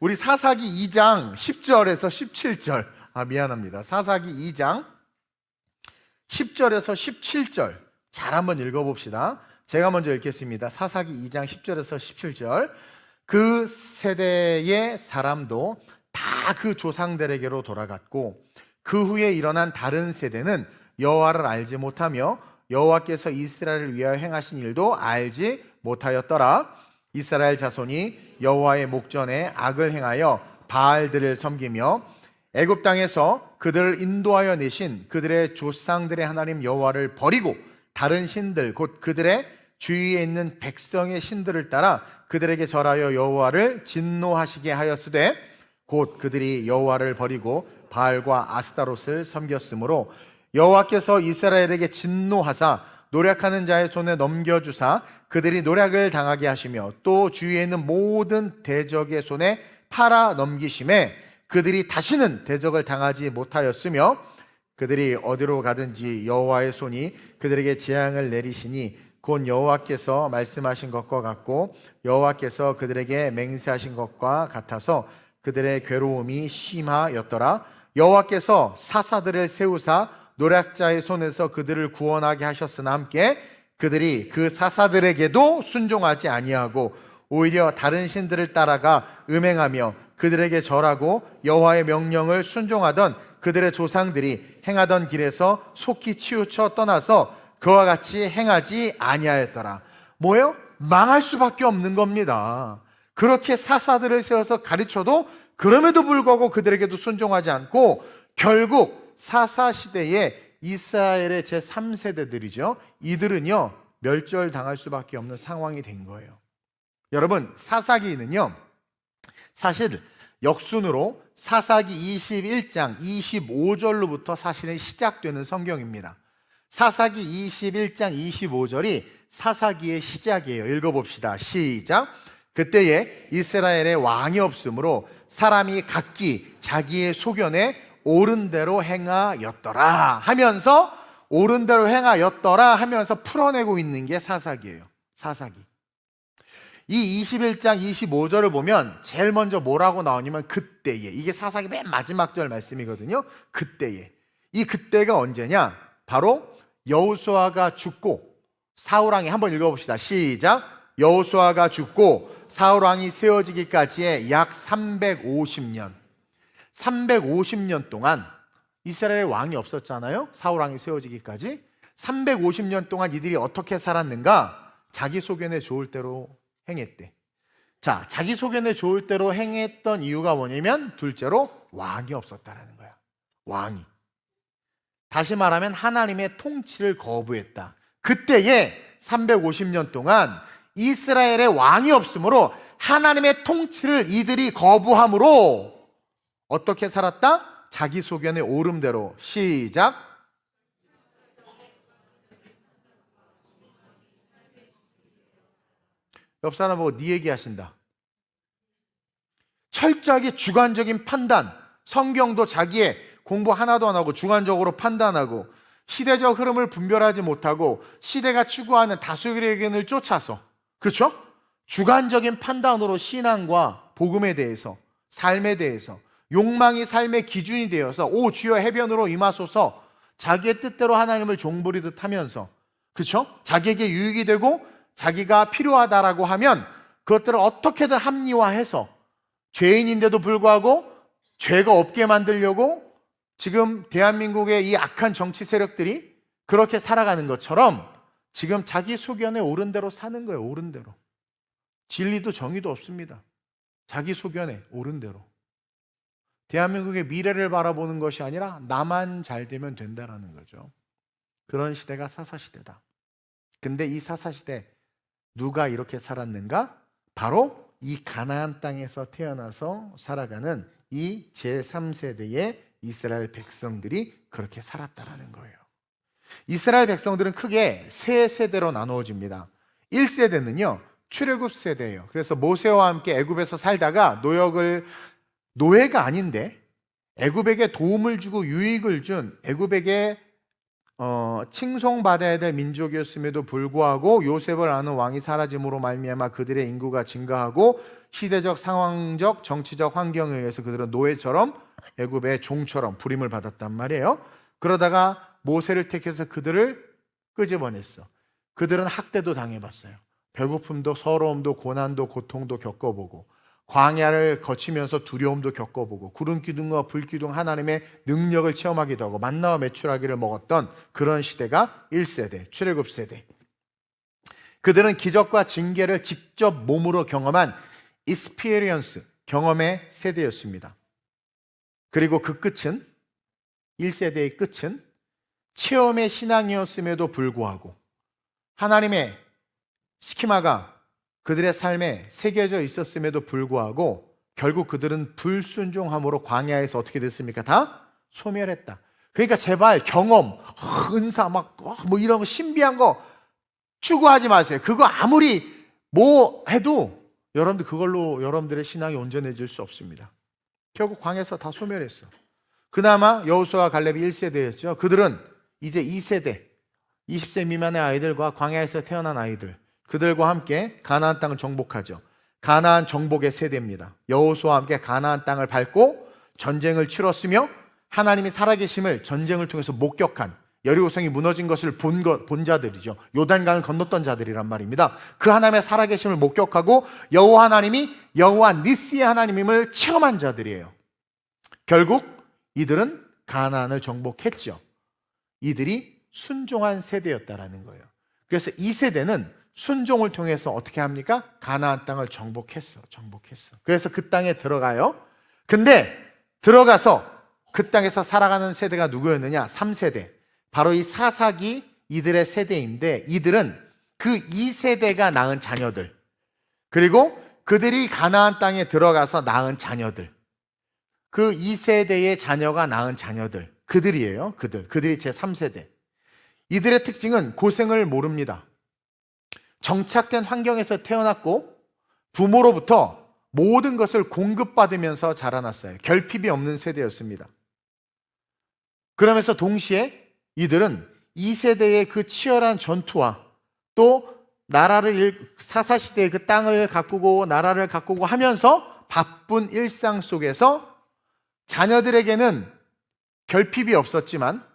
우리 사사기 2장 10절에서 17절. 미안합니다. 사사기 2장 10절에서 17절. 잘 한번 읽어봅시다. 제가 먼저 읽겠습니다. 사사기 2장 10절에서 17절. 그 세대의 사람도 다 그 조상들에게로 돌아갔고 그 후에 일어난 다른 세대는 여호와를 알지 못하며 여호와께서 이스라엘을 위하여 행하신 일도 알지 못하였더라. 이스라엘 자손이 여호와의 목전에 악을 행하여 바알들을 섬기며 애굽 땅에서 그들을 인도하여 내신 그들의 조상들의 하나님 여호와를 버리고 다른 신들 곧 그들의 주위에 있는 백성의 신들을 따라 그들에게 절하여 여호와를 진노하시게 하였으되 곧 그들이 여호와를 버리고 바알과 아스타롯을 섬겼으므로 여호와께서 이스라엘에게 진노하사 노략하는 자의 손에 넘겨주사 그들이 노략을 당하게 하시며 또 주위에 있는 모든 대적의 손에 팔아 넘기심에 그들이 다시는 대적을 당하지 못하였으며 그들이 어디로 가든지 여호와의 손이 그들에게 재앙을 내리시니 곧 여호와께서 말씀하신 것과 같고 여호와께서 그들에게 맹세하신 것과 같아서 그들의 괴로움이 심하였더라. 여호와께서 사사들을 세우사 노략자의 손에서 그들을 구원하게 하셨으나 함께 그들이 그 사사들에게도 순종하지 아니하고 오히려 다른 신들을 따라가 음행하며 그들에게 절하고 여호와의 명령을 순종하던 그들의 조상들이 행하던 길에서 속히 치우쳐 떠나서 그와 같이 행하지 아니하였더라. 뭐예요? 망할 수밖에 없는 겁니다. 그렇게 사사들을 세워서 가르쳐도 그럼에도 불구하고 그들에게도 순종하지 않고 결국 사사시대에 이스라엘의 제3세대들이죠. 이들은요 멸절당할 수밖에 없는 상황이 된 거예요. 여러분, 사사기는요 사실 역순으로 사사기 21장 25절로부터 사실은 시작되는 성경입니다. 사사기 21장 25절이 사사기의 시작이에요. 읽어봅시다. 시작. 그때에 이스라엘에 왕이 없으므로 사람이 각기 자기의 소견에 옳은 대로 행하였더라 하면서 옳은 대로 행하였더라 하면서 풀어내고 있는 게 사사기예요. 사사기. 이 21장 25절을 보면 제일 먼저 뭐라고 나오냐면 그때에. 이게 사사기 맨 마지막 절 말씀이거든요. 그때에. 이 그때가 언제냐? 바로 여호수아가 죽고 사울왕이, 한번 읽어봅시다. 시작. 여호수아가 죽고 사울왕이 세워지기까지의 약 350년 350년 동안 이스라엘 왕이 없었잖아요. 사울왕이 세워지기까지 350년 동안 이들이 어떻게 살았는가? 자기 소견에 좋을 대로 행했대. 자, 자기 소견에 좋을 대로 행했던 이유가 뭐냐면 둘째로 왕이 없었다라는 거야. 왕이. 다시 말하면 하나님의 통치를 거부했다. 그때에 350년 동안 이스라엘의 왕이 없으므로 하나님의 통치를 이들이 거부함으로 어떻게 살았다? 자기 소견의 옳음대로. 시작. 옆 사람 보고 네 얘기하신다. 철저하게 주관적인 판단. 성경도 자기의 공부 하나도 안 하고 주관적으로 판단하고 시대적 흐름을 분별하지 못하고 시대가 추구하는 다수의 의견을 쫓아서, 그렇죠? 주관적인 판단으로 신앙과 복음에 대해서, 삶에 대해서, 욕망이 삶의 기준이 되어서 오 주여 해변으로 임하소서, 자기의 뜻대로 하나님을 종부리듯 하면서, 그렇죠? 자기에게 유익이 되고 자기가 필요하다라고 하면 그것들을 어떻게든 합리화해서 죄인인데도 불구하고 죄가 없게 만들려고 지금 대한민국의 이 악한 정치 세력들이 그렇게 살아가는 것처럼 지금 자기 소견에 옳은 대로 사는 거예요. 옳은 대로. 진리도 정의도 없습니다. 자기 소견에 옳은 대로. 대한민국의 미래를 바라보는 것이 아니라 나만 잘 되면 된다라는 거죠. 그런 시대가 사사시대다. 근데 이 사사시대 누가 이렇게 살았는가? 바로 이 가나안 땅에서 태어나서 살아가는 이 제3세대의 이스라엘 백성들이 그렇게 살았다라는 거예요. 이스라엘 백성들은 크게 세 세대로 나누어집니다. 1세대는요 출애굽 세대예요. 그래서 모세와 함께 애굽에서 살다가 노예가 아닌데 애굽에게 도움을 주고 유익을 준, 애굽에게 칭송받아야 될 민족이었음에도 불구하고 요셉을 아는 왕이 사라짐으로 말미암아 그들의 인구가 증가하고 시대적, 상황적, 정치적 환경에 의해서 그들은 노예처럼 애굽의 종처럼 부림을 받았단 말이에요. 그러다가 모세를 택해서 그들을 끄집어냈어. 그들은 학대도 당해봤어요. 배고픔도 서러움도 고난도 고통도 겪어보고, 광야를 거치면서 두려움도 겪어보고, 구름 기둥과 불 기둥 하나님의 능력을 체험하기도 하고, 만나와 메추라기를 먹었던 그런 시대가 1세대, 출애굽 세대. 그들은 기적과 징계를 직접 몸으로 경험한 experience, 경험의 세대였습니다. 그리고 그 끝은, 1세대의 끝은 체험의 신앙이었음에도 불구하고 하나님의 스키마가 그들의 삶에 새겨져 있었음에도 불구하고 결국 그들은 불순종함으로 광야에서 어떻게 됐습니까? 다 소멸했다. 그러니까 제발 경험, 은사 막 뭐 이런 거 신비한 거 추구하지 마세요. 그거 아무리 뭐 해도 여러분들 그걸로 여러분들의 신앙이 온전해질 수 없습니다. 결국 광야에서 다 소멸했어. 그나마 여호수아와 갈렙이 1세대였죠. 그들은 이제 2세대, 20세 미만의 아이들과 광야에서 태어난 아이들, 그들과 함께 가나안 땅을 정복하죠. 가나안 정복의 세대입니다. 여호수아와 함께 가나안 땅을 밟고 전쟁을 치렀으며 하나님이 살아계심을 전쟁을 통해서 목격한, 여리고성이 무너진 것을 본 자들이죠. 요단강을 건넜던 자들이란 말입니다. 그 하나님의 살아계심을 목격하고 여호와 하나님이 여호와 니스의 하나님임을 체험한 자들이에요. 결국 이들은 가나안을 정복했죠. 이들이 순종한 세대였다라는 거예요. 그래서 이 세대는 순종을 통해서 어떻게 합니까? 가나안 땅을 정복했어. 그래서 그 땅에 들어가요. 근데 들어가서 그 땅에서 살아가는 세대가 누구였느냐? 3세대. 바로 이 사사기 이들의 세대인데, 이들은 그 2세대가 낳은 자녀들, 그리고 그들이 가나안 땅에 들어가서 낳은 자녀들, 그 2세대의 자녀가 낳은 자녀들, 그들이에요. 그들이 제 3세대. 이들의 특징은 고생을 모릅니다. 정착된 환경에서 태어났고 부모로부터 모든 것을 공급받으면서 자라났어요. 결핍이 없는 세대였습니다. 그러면서 동시에 이들은 2세대의 그 치열한 전투와 또 나라를, 사사시대의 그 땅을 가꾸고 나라를 가꾸고 하면서 바쁜 일상 속에서 자녀들에게는 결핍이 없었지만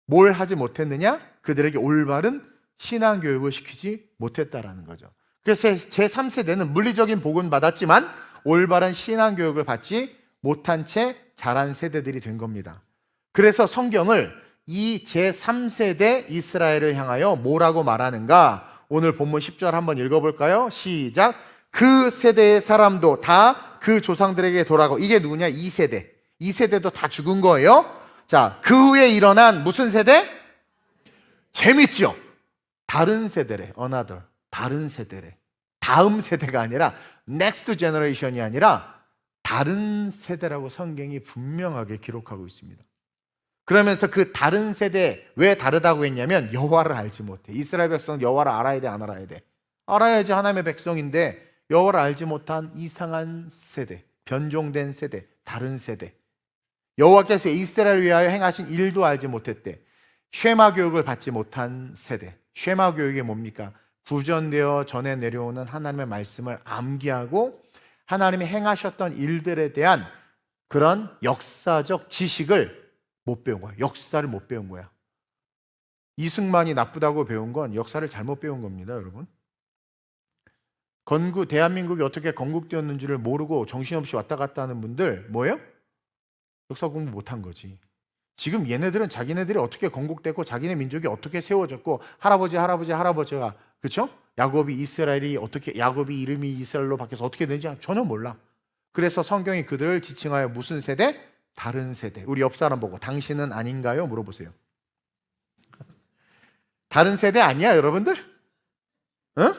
뭘 하지 못했느냐? 그들에게 올바른 신앙교육을 시키지 못했다라는 거죠. 그래서 제3세대는 물리적인 복은 받았지만 올바른 신앙교육을 받지 못한 채 자란 세대들이 된 겁니다. 그래서 성경을 이 제3세대 이스라엘을 향하여 뭐라고 말하는가? 오늘 본문 10절 한번 읽어볼까요? 시작. 그 세대의 사람도 다 그 조상들에게 돌아가고, 이게 누구냐? 2세대. 2세대도 다 죽은 거예요. 자, 그 후에 일어난 무슨 세대? 재밌죠? 다른 세대래. another. 다른 세대래. 다음 세대가 아니라 next generation이 아니라 다른 세대라고 성경이 분명하게 기록하고 있습니다. 그러면서 그 다른 세대, 왜 다르다고 했냐면 여호와를 알지 못해. 이스라엘 백성은 여호와를 알아야 돼, 안 알아야 돼? 알아야지 하나님의 백성인데 여호와를 알지 못한 이상한 세대, 변종된 세대, 다른 세대. 여호와께서 이스라엘을 위하여 행하신 일도 알지 못했대. 쉐마 교육을 받지 못한 세대. 쉐마 교육이 뭡니까? 구전되어 전해 내려오는 하나님의 말씀을 암기하고 하나님이 행하셨던 일들에 대한 그런 역사적 지식을 못 배운 거야. 역사를 못 배운 거야. 이승만이 나쁘다고 배운 건 역사를 잘못 배운 겁니다, 여러분. 대한민국이 어떻게 건국되었는지를 모르고 정신없이 왔다 갔다 하는 분들 뭐예요? 역사 공부 못한 거지. 지금 얘네들은 자기네들이 어떻게 건국됐고 자기네 민족이 어떻게 세워졌고 할아버지가 그렇죠? 야곱이 이름이 이스라엘로 바뀌어서 어떻게 되는지 전혀 몰라. 그래서 성경이 그들을 지칭하여 무슨 세대? 다른 세대. 우리 옆 사람 보고 당신은 아닌가요? 물어보세요. 다른 세대 아니야, 여러분들? 응?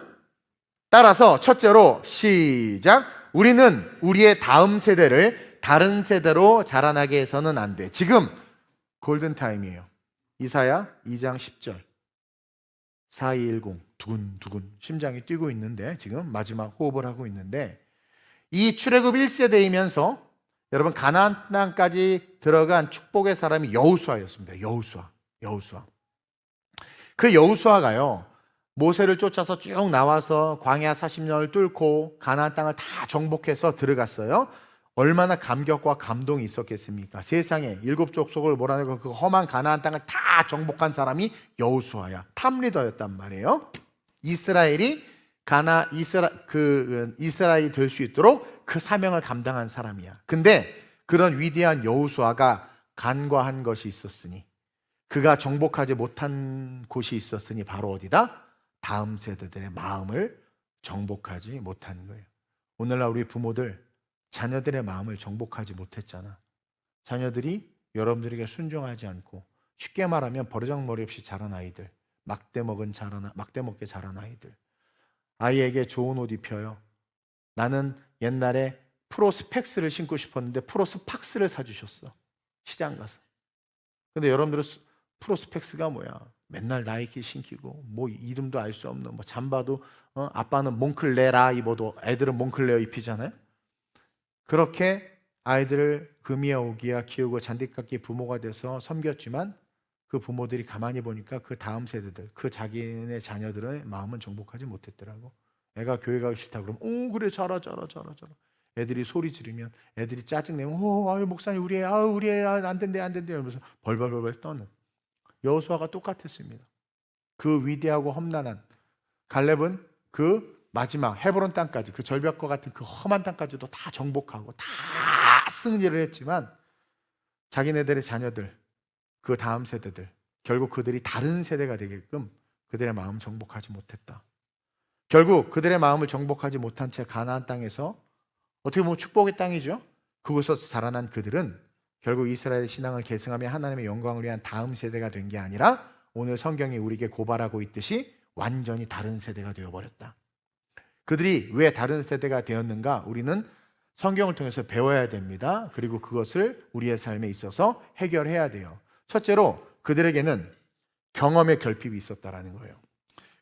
따라서 첫째로 시작. 우리는 우리의 다음 세대를 다른 세대로 자라나게 해서는 안 돼. 지금 골든타임이에요. 이사야 2장 10절. 4210 두근두근 심장이 뛰고 있는데 지금 마지막 호흡을 하고 있는데, 이 출애굽 1세대이면서 여러분 가나안 땅까지 들어간 축복의 사람이 여호수아였습니다. 여호수아. 그 여호수아가요, 모세를 쫓아서 쭉 나와서 광야 40년을 뚫고 가나안 땅을 다 정복해서 들어갔어요. 얼마나 감격과 감동이 있었겠습니까? 세상에 일곱 족속을 몰아내고 그 험한 가나안 땅을 다 정복한 사람이 여호수아야. 탑리더였단 말이에요. 이스라엘이 이스라엘이 될 수 있도록 그 사명을 감당한 사람이야. 근데 그런 위대한 여호수아가 간과한 것이 있었으니, 그가 정복하지 못한 곳이 있었으니 바로 어디다? 다음 세대들의 마음을 정복하지 못한 거예요. 오늘날 우리 부모들 자녀들의 마음을 정복하지 못했잖아. 자녀들이 여러분들에게 순종하지 않고, 쉽게 말하면 버르장머리 없이 자란 아이들, 막대 먹게 자란 아이들. 아이에게 좋은 옷 입혀요. 나는 옛날에 프로스펙스를 신고 싶었는데 프로스팍스를 사주셨어, 시장 가서. 근데 여러분들은 프로스펙스가 뭐야? 맨날 나이키 신기고 뭐 이름도 알 수 없는 뭐 잠바도 아빠는 몽클레라 입어도 애들은 몽클레어 입히잖아요. 그렇게 아이들을 금이야 오기야 키우고 잔디깎기 부모가 돼서 섬겼지만, 그 부모들이 가만히 보니까 그 다음 세대들, 그 자기네 자녀들의 마음은 정복하지 못했더라고. 애가 교회 가기 싫다 그러면 오 그래 자라. 애들이 소리 지르면, 애들이 짜증내면 아유 목사님 우리 애 안 된대 이러면서 벌벌 떠는 여호수아가 똑같았습니다. 그 위대하고 험난한 갈렙은 그 마지막 헤브론 땅까지, 그 절벽과 같은 그 험한 땅까지도 다 정복하고 다 승리를 했지만, 자기네들의 자녀들, 그 다음 세대들, 결국 그들이 다른 세대가 되게끔 그들의 마음을 정복하지 못했다. 결국 그들의 마음을 정복하지 못한 채 가나안 땅에서, 어떻게 보면 축복의 땅이죠, 그곳에서 자라난 그들은 결국 이스라엘의 신앙을 계승하며 하나님의 영광을 위한 다음 세대가 된 게 아니라 오늘 성경이 우리에게 고발하고 있듯이 완전히 다른 세대가 되어버렸다. 그들이 왜 다른 세대가 되었는가? 우리는 성경을 통해서 배워야 됩니다. 그리고 그것을 우리의 삶에 있어서 해결해야 돼요. 첫째로 그들에게는 경험의 결핍이 있었다라는 거예요.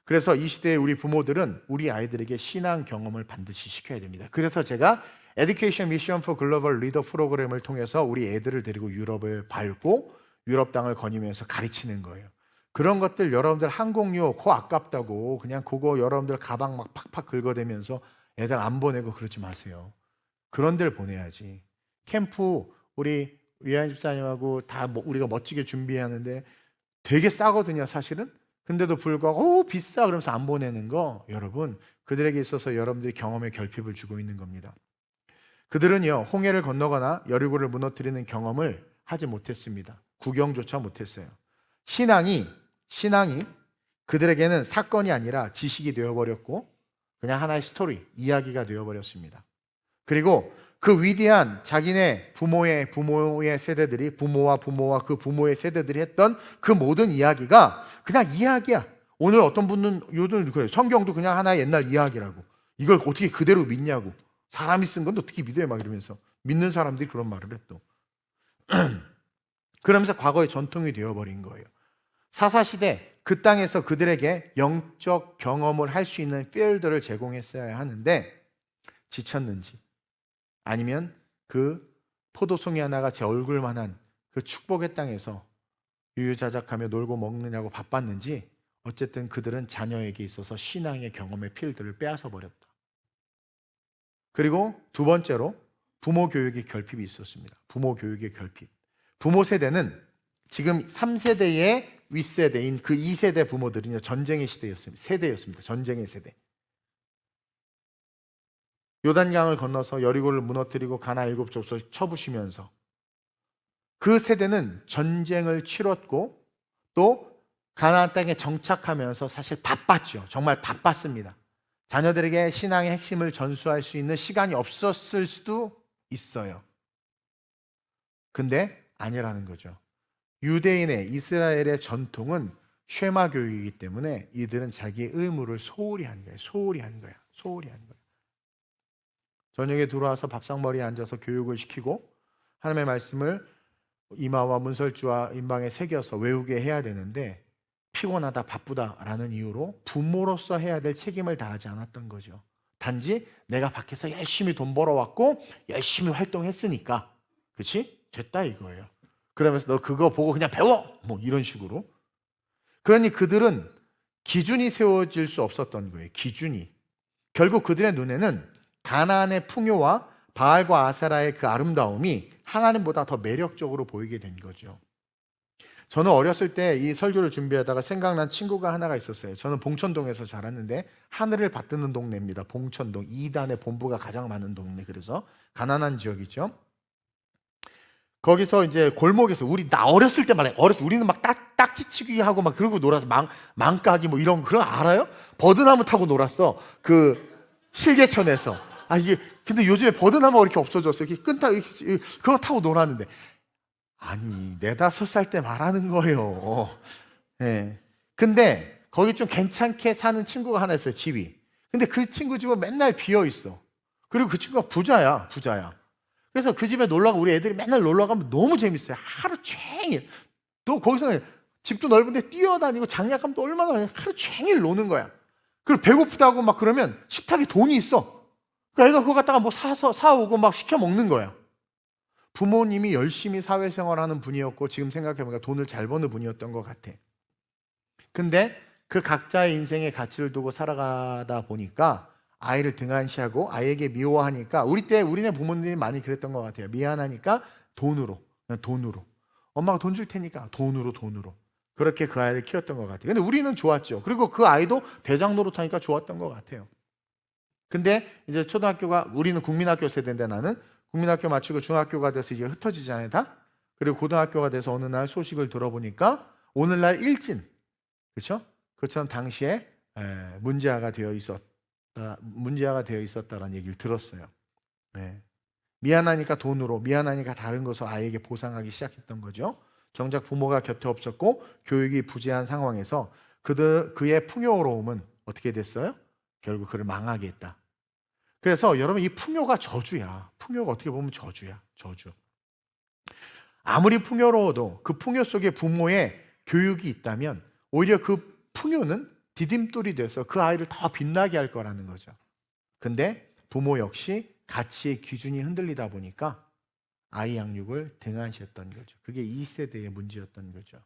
그래서 이 시대의 우리 부모들은 우리 아이들에게 신앙 경험을 반드시 시켜야 됩니다. 그래서 제가 Education Mission for Global Leader 프로그램을 통해서 우리 애들을 데리고 유럽을 밟고 유럽 땅을 거니면서 가르치는 거예요. 그런 것들 여러분들 항공료 고 아깝다고 그냥 그거 여러분들 가방 막 팍팍 긁어대면서 애들 안 보내고 그러지 마세요. 그런 데를 보내야지. 캠프 우리 위안 집사님하고 다 우리가 멋지게 준비하는데 되게 싸거든요, 사실은. 근데도 불구하고 비싸 그러면서 안 보내는 거, 여러분 그들에게 있어서 여러분들이 경험의 결핍을 주고 있는 겁니다. 그들은요 홍해를 건너거나 여리고를 무너뜨리는 경험을 하지 못했습니다. 구경조차 못했어요. 신앙이 그들에게는 사건이 아니라 지식이 되어버렸고 그냥 하나의 스토리, 이야기가 되어버렸습니다. 그리고 그 위대한 자기네 부모의 세대들이, 부모와 그 부모의 세대들이 했던 그 모든 이야기가 그냥 이야기야. 오늘 어떤 분은 요즘 그래요. 성경도 그냥 하나의 옛날 이야기라고. 이걸 어떻게 그대로 믿냐고. 사람이 쓴 건 어떻게 믿어요? 막 이러면서 믿는 사람들이 그런 말을 했또. 그러면서 과거의 전통이 되어버린 거예요. 사사시대 그 땅에서 그들에게 영적 경험을 할 수 있는 필드를 제공했어야 하는데 지쳤는지, 아니면 그 포도송이 하나가 제 얼굴만한 그 축복의 땅에서 유유자적하며 놀고 먹느냐고 바빴는지, 어쨌든 그들은 자녀에게 있어서 신앙의 경험의 필드를 빼앗아 버렸다. 그리고 두 번째로 부모 교육의 결핍이 있었습니다. 부모 교육의 결핍. 부모 세대는 지금 3세대의 윗세대인 그 2세대 부모들은요 전쟁의 세대였습니다. 전쟁의 세대. 요단강을 건너서 여리고를 무너뜨리고 가나 7족속을 쳐부시면서 그 세대는 전쟁을 치렀고 또 가나안 땅에 정착하면서 사실 바빴죠. 정말 바빴습니다. 자녀들에게 신앙의 핵심을 전수할 수 있는 시간이 없었을 수도 있어요. 근데 아니라는 거죠. 유대인의 이스라엘의 전통은 쉐마 교육이기 때문에 이들은 자기의 의무를 소홀히 한 거예요. 소홀히 한 거야. 저녁에 들어와서 밥상머리에 앉아서 교육을 시키고 하나님의 말씀을 이마와 문설주와 임방에 새겨서 외우게 해야 되는데 피곤하다 바쁘다라는 이유로 부모로서 해야 될 책임을 다하지 않았던 거죠. 단지 내가 밖에서 열심히 돈 벌어왔고 열심히 활동했으니까 그렇지? 됐다 이거예요. 그러면서 너 그거 보고 그냥 배워! 뭐 이런 식으로. 그러니 그들은 기준이 세워질 수 없었던 거예요. 기준이. 결국 그들의 눈에는 가나안의 풍요와 바알과 아세라의 그 아름다움이 하나님보다 더 매력적으로 보이게 된 거죠. 저는 어렸을 때 이 설교를 준비하다가 생각난 친구가 하나가 있었어요. 저는 봉천동에서 자랐는데 하늘을 받드는 동네입니다. 봉천동 2단의 본부가 가장 많은 동네. 그래서 가난한 지역이죠. 거기서 이제 골목에서 나 어렸을 때 말이에요. 우리는 막 딱지치기 하고 막 그러고 놀아서 망까기 뭐 이런 그런 거 알아요? 버드나무 타고 놀았어. 그 실개천에서. 이게 근데 요즘에 버드나무가 이렇게 없어졌어요. 이렇게 그거 타고 놀았는데 아니 4-5살 때 말하는 거예요. 네. 근데 거기 좀 괜찮게 사는 친구가 하나 있어요. 집이. 근데 그 친구 집은 맨날 비어 있어. 그리고 그 친구가 부자야. 그래서 그 집에 우리 애들이 맨날 놀러 가면 너무 재밌어요. 하루 종일. 또 거기서 집도 넓은데 뛰어다니고 장난감도 얼마나 많이 하루 종일 노는 거야. 그리고 배고프다고 막 그러면 식탁에 돈이 있어. 그러니까 애가 그거 갖다가 뭐 사오고 막 시켜 먹는 거야. 부모님이 열심히 사회생활하는 분이었고 지금 생각해보니까 돈을 잘 버는 분이었던 것 같아. 근데 그 각자의 인생의 가치를 두고 살아가다 보니까 아이를 등한시하고 아이에게 미워하니까 우리네 부모님이 많이 그랬던 것 같아요. 미안하니까 돈으로 엄마가 돈 줄 테니까 돈으로 그렇게 그 아이를 키웠던 것 같아요. 근데 우리는 좋았죠. 그리고 그 아이도 대장 노릇하니까 좋았던 것 같아요. 근데 이제 우리는 국민학교 세대인데 나는 국민학교 마치고 중학교가 돼서 이제 흩어지잖아요, 다. 그리고 고등학교가 돼서 어느 날 소식을 들어보니까 오늘날 일진, 그렇죠? 그처럼 당시에 문제아가 되어 있었다라는 얘기를 들었어요. 네. 미안하니까 돈으로, 미안하니까 다른 것으로 아이에게 보상하기 시작했던 거죠. 정작 부모가 곁에 없었고 교육이 부재한 상황에서 그의 풍요로움은 어떻게 됐어요? 결국 그를 망하게 했다. 그래서 여러분 이 풍요가 저주야. 풍요가 어떻게 보면 저주야. 저주. 아무리 풍요로워도 그 풍요 속에 부모의 교육이 있다면 오히려 그 풍요는 디딤돌이 돼서 그 아이를 더 빛나게 할 거라는 거죠. 근데 부모 역시 가치의 기준이 흔들리다 보니까 아이 양육을 등한시했던 거죠. 그게 2세대의 문제였던 거죠.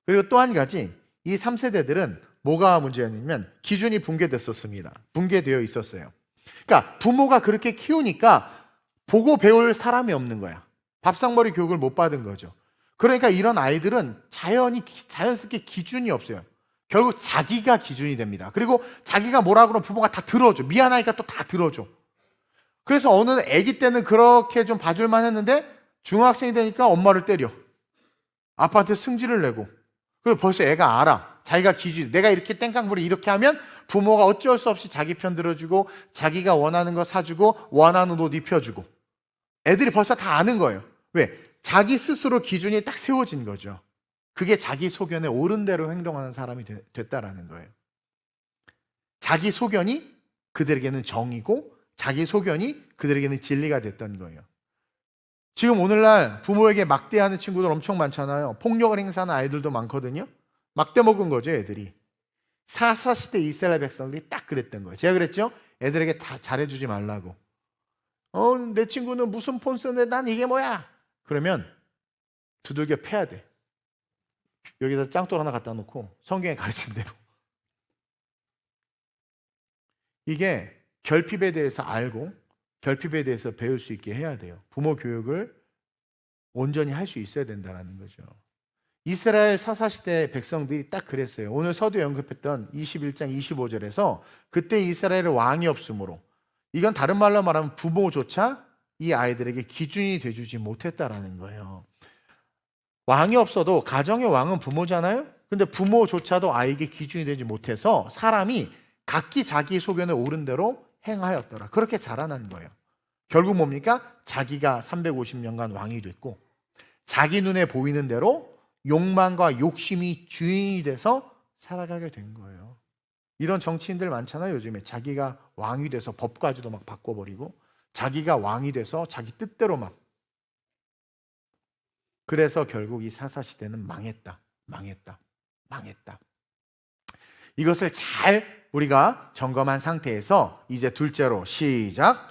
그리고 또 한 가지, 이 3세대들은 뭐가 문제였냐면 기준이 붕괴됐었습니다. 붕괴되어 있었어요. 그러니까 부모가 그렇게 키우니까 보고 배울 사람이 없는 거야. 밥상머리 교육을 못 받은 거죠. 그러니까 이런 아이들은 자연스럽게 기준이 없어요. 결국 자기가 기준이 됩니다. 그리고 자기가 뭐라 그러면 부모가 다 들어줘. 미안하니까 또 다 들어줘. 그래서 어느 아기 때는 그렇게 좀 봐줄만 했는데 중학생이 되니까 엄마를 때려. 아빠한테 승질을 내고. 그리고 벌써 애가 알아. 자기가 기준. 내가 이렇게 땡깡부리 이렇게 하면 부모가 어쩔 수 없이 자기 편 들어주고 자기가 원하는 거 사주고 원하는 옷 입혀주고. 애들이 벌써 다 아는 거예요. 왜? 자기 스스로 기준이 딱 세워진 거죠. 그게 자기 소견에 옳은 대로 행동하는 사람이 됐다라는 거예요. 자기 소견이 그들에게는 정이고 자기 소견이 그들에게는 진리가 됐던 거예요. 지금 오늘날 부모에게 막대하는 친구들 엄청 많잖아요. 폭력을 행사하는 아이들도 많거든요. 막대 먹은 거죠, 애들이. 사사시대 이스라엘 백성들이 딱 그랬던 거예요. 제가 그랬죠? 애들에게 다 잘해주지 말라고. 내 친구는 무슨 폰 쓰는데 난 이게 뭐야? 그러면 두들겨 패야 돼. 여기다 짱돌 하나 갖다 놓고 성경에 가르친 대로. 이게 결핍에 대해서 알고 결핍에 대해서 배울 수 있게 해야 돼요. 부모 교육을 온전히 할 수 있어야 된다는 거죠. 이스라엘 사사시대 백성들이 딱 그랬어요. 오늘 서두 언급했던 21장 25절에서 그때 이스라엘의 왕이 없으므로, 이건 다른 말로 말하면 부모조차 이 아이들에게 기준이 돼주지 못했다라는 거예요. 왕이 없어도 가정의 왕은 부모잖아요. 근데 부모조차도 아이에게 기준이 되지 못해서 사람이 각기 자기 소견에 옳은 대로 행하였더라. 그렇게 자라난 거예요. 결국 뭡니까? 자기가 350년간 왕이 됐고 자기 눈에 보이는 대로 욕망과 욕심이 주인이 돼서 살아가게 된 거예요. 이런 정치인들 많잖아요. 요즘에 자기가 왕이 돼서 법까지도 막 바꿔버리고 자기가 왕이 돼서 자기 뜻대로 막. 그래서 결국 이 사사시대는 망했다. 이것을 잘 우리가 점검한 상태에서 이제 둘째로 시작.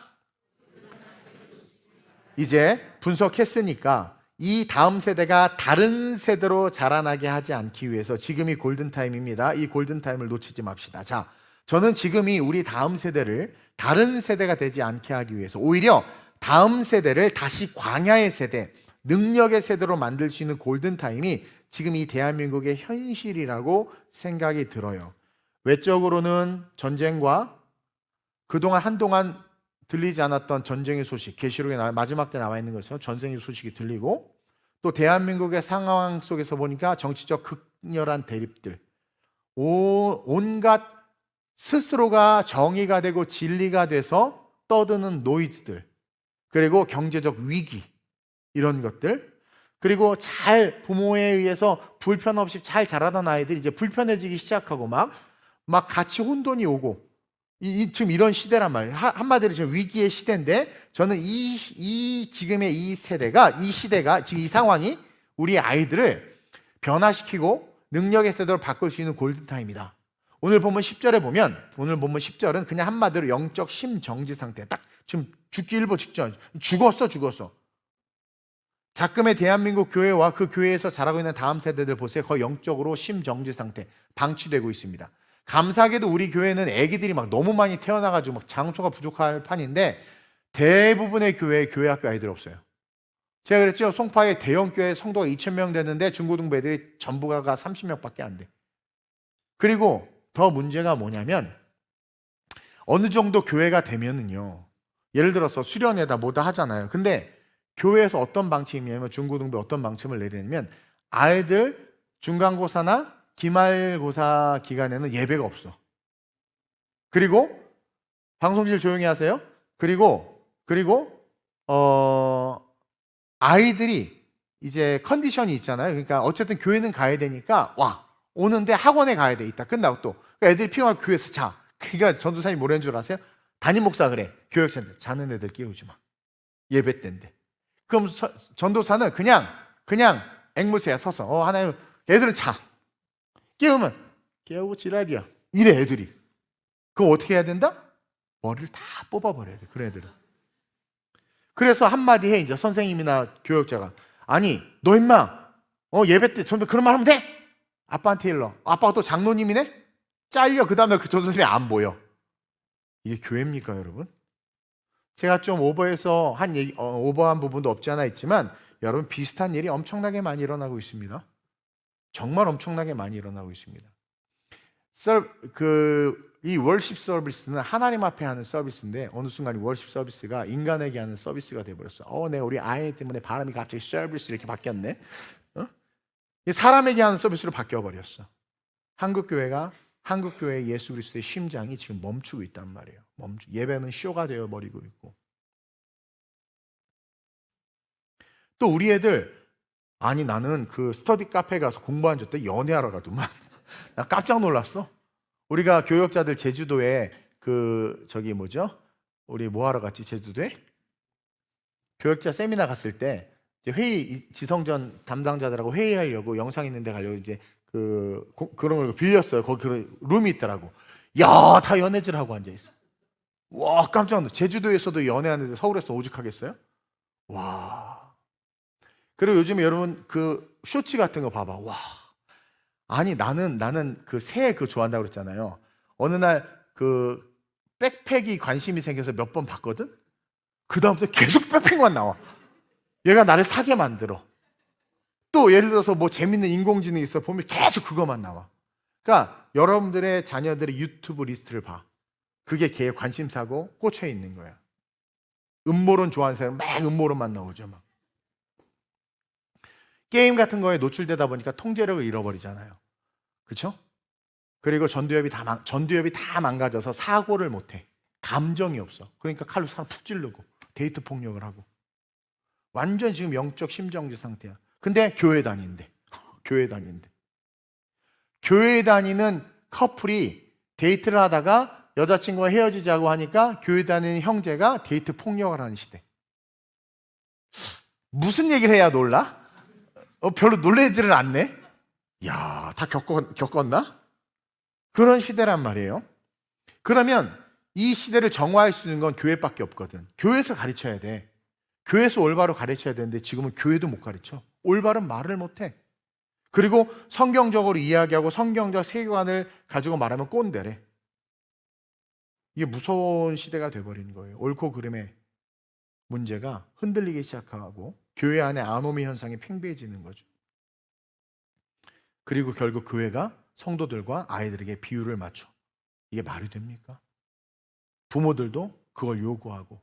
이제 분석했으니까 이 다음 세대가 다른 세대로 자라나게 하지 않기 위해서 지금이 골든타임입니다. 이 골든타임을 놓치지 맙시다. 자, 저는 지금이 우리 다음 세대를 다른 세대가 되지 않게 하기 위해서 오히려 다음 세대를 다시 광야의 세대, 능력의 세대로 만들 수 있는 골든타임이 지금 이 대한민국의 현실이라고 생각이 들어요. 외적으로는 전쟁과 그동안 한동안 들리지 않았던 전쟁의 소식, 계시록에 마지막 때 나와 있는 것처럼 전쟁의 소식이 들리고, 또 대한민국의 상황 속에서 보니까 정치적 극렬한 대립들, 온갖 스스로가 정의가 되고 진리가 돼서 떠드는 노이즈들, 그리고 경제적 위기, 이런 것들, 그리고 잘 부모에 의해서 불편 없이 잘 자라던 아이들이 이제 불편해지기 시작하고 막 같이 혼돈이 오고, 지금 이런 시대란 말이에요. 한마디로 지금 위기의 시대인데, 저는 지금의 이 시대가 지금 이 상황이 우리 아이들을 변화시키고 능력의 세대로 바꿀 수 있는 골든타임이다. 오늘 본문 10절은 그냥 한마디로 영적 심정지 상태. 딱 지금 죽기 일보 직전. 죽었어. 작금의 대한민국 교회와 그 교회에서 자라고 있는 다음 세대들 보세요. 거의 영적으로 심정지 상태, 방치되고 있습니다. 감사하게도 우리 교회는 애기들이 막 너무 많이 태어나가지고 막 장소가 부족할 판인데, 대부분의 교회 학교 아이들 없어요. 제가 그랬죠. 송파의 대형교회 성도가 2,000명 되는데 중고등부 애들이 전부가 30명밖에 안 돼. 그리고 더 문제가 뭐냐면, 어느 정도 교회가 되면은요, 예를 들어서 수련회다 뭐다 하잖아요. 근데 교회에서 어떤 방침이냐면, 중고등부에 어떤 방침을 내리냐면, 아이들 중간고사나 기말고사 기간에는 예배가 없어. 그리고 방송실 조용히 하세요. 그리고 아이들이 이제 컨디션이 있잖아요. 그러니까 어쨌든 교회는 가야 되니까 오는데 학원에 가야 돼. 이따 끝나고 또 그러니까 애들이 피곤하고 교회에서 자. 그러니까 전도사님이 뭐라는 줄 아세요? 담임 목사 그래. 교역자한테 자는 애들 깨우지 마. 예배 때인데. 그럼 전도사는 그냥 앵무새야 서서 하나님 애들은 자. 깨우면 깨우고 지랄이야. 이래 애들이. 그럼 어떻게 해야 된다? 머리를 다 뽑아버려야 돼. 그런 애들은. 그래서 한마디 해 이제 선생님이나 교역자가, 아니 너 임마 예배 때 전부 그런 말 하면 돼? 아빠한테 일러. 아빠가 또 장로님이네? 잘려. 그 다음날 그 전도사님이 안 보여. 이게 교회입니까 여러분? 제가 좀 오버해서 오버한 부분도 없지 않아 있지만, 여러분 비슷한 일이 엄청나게 많이 일어나고 있습니다. 정말 엄청나게 많이 일어나고 있습니다. 이 월십 서비스는 하나님 앞에 하는 서비스인데, 어느 순간 이 월십 서비스가 인간에게 하는 서비스가 돼버렸어. 내가 우리 아이 때문에 바람이 갑자기 서비스 이렇게 바뀌었네. 사람에게 하는 서비스로 바뀌어버렸어. 한국교회의 예수 그리스도의 심장이 지금 멈추고 있단 말이에요. 예배는 쇼가 되어버리고 있고. 또 우리 애들, 아니 나는 그 스터디 카페 가서 공부한 적 때 연애하러 가더만. 나 깜짝 놀랐어. 우리가 교역자들 제주도에 우리 뭐 하러 갔지 제주도에? 교역자 세미나 갔을 때 회의, 지성전 담당자들하고 회의하려고 영상 있는 데 가려고 이제 그런 걸 빌렸어요. 거기 그런 룸이 있더라고. 야, 다 연애질하고 앉아있어. 와, 깜짝 놀랐어. 제주도에서도 연애하는데 서울에서 오죽하겠어요? 와. 그리고 요즘에 여러분 그 쇼츠 같은 거 봐봐. 와. 아니 나는 그 새 좋아한다고 그랬잖아요. 어느 날 그 백팩이 관심이 생겨서 몇 번 봤거든? 그 다음부터 계속 백팩만 나와. 얘가 나를 사게 만들어. 또 예를 들어서 뭐 재밌는 인공지능이 있어 보면 계속 그것만 나와. 그러니까 여러분들의 자녀들의 유튜브 리스트를 봐. 그게 걔의 관심사고 꽂혀 있는 거야. 음모론 좋아하는 사람은 막 음모론만 나오죠. 막. 게임 같은 거에 노출되다 보니까 통제력을 잃어버리잖아요. 그렇죠? 그리고 전두엽이 다 망가져서 사고를 못해. 감정이 없어. 그러니까 칼로 사람 푹 찌르고 데이트 폭력을 하고. 완전 지금 영적 심정지 상태야. 근데 교회 다니는데. 교회 다니는 커플이 데이트를 하다가 여자친구와 헤어지자고 하니까 교회 다니는 형제가 데이트 폭력을 하는 시대. 무슨 얘기를 해야 놀라? 별로 놀라지를 않네? 야, 다 겪었나? 그런 시대란 말이에요. 그러면 이 시대를 정화할 수 있는 건 교회밖에 없거든. 교회에서 가르쳐야 돼. 교회에서 올바로 가르쳐야 되는데 지금은 교회도 못 가르쳐. 올바른 말을 못해. 그리고 성경적으로 이야기하고 성경적 세계관을 가지고 말하면 꼰대래. 이게 무서운 시대가 돼버린 거예요. 옳고 그름의 문제가 흔들리기 시작하고 교회 안에 아노미 현상이 팽배해지는 거죠. 그리고 결국 교회가 성도들과 아이들에게 비율을 맞춰. 이게 말이 됩니까? 부모들도 그걸 요구하고.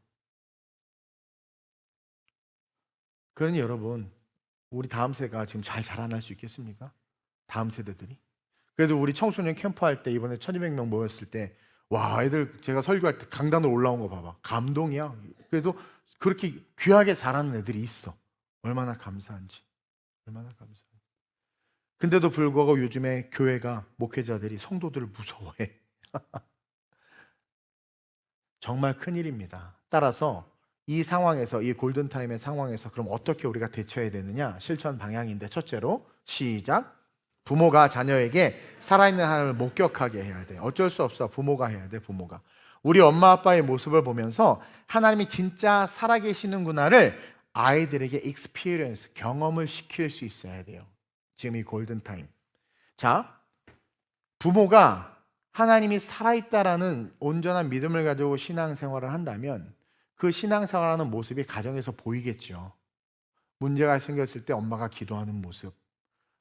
그러니 여러분, 우리 다음 세대가 지금 잘 자라날 수 있겠습니까? 다음 세대들이. 그래도 우리 청소년 캠프할 때 이번에 1200명 모였을 때 와, 애들 제가 설교할 때 강단으로 올라온 거 봐봐. 감동이야. 그래도 그렇게 귀하게 자라는 애들이 있어. 얼마나 감사한지. 얼마나 감사한지. 근데도 불구하고 요즘에 교회가, 목회자들이 성도들을 무서워해. 정말 큰일입니다. 따라서 이 상황에서, 이 골든타임의 상황에서 그럼 어떻게 우리가 대처해야 되느냐? 실천 방향인데, 첫째로 시작. 부모가 자녀에게 살아있는 하나님을 목격하게 해야 돼. 어쩔 수 없어. 부모가 해야 돼. 부모가. 우리 엄마 아빠의 모습을 보면서 하나님이 진짜 살아계시는구나를 아이들에게 익스피리언스, 경험을 시킬 수 있어야 돼요. 지금 이 골든타임. 자, 부모가 하나님이 살아있다라는 온전한 믿음을 가지고 신앙생활을 한다면 그 신앙생활하는 모습이 가정에서 보이겠죠. 문제가 생겼을 때 엄마가 기도하는 모습,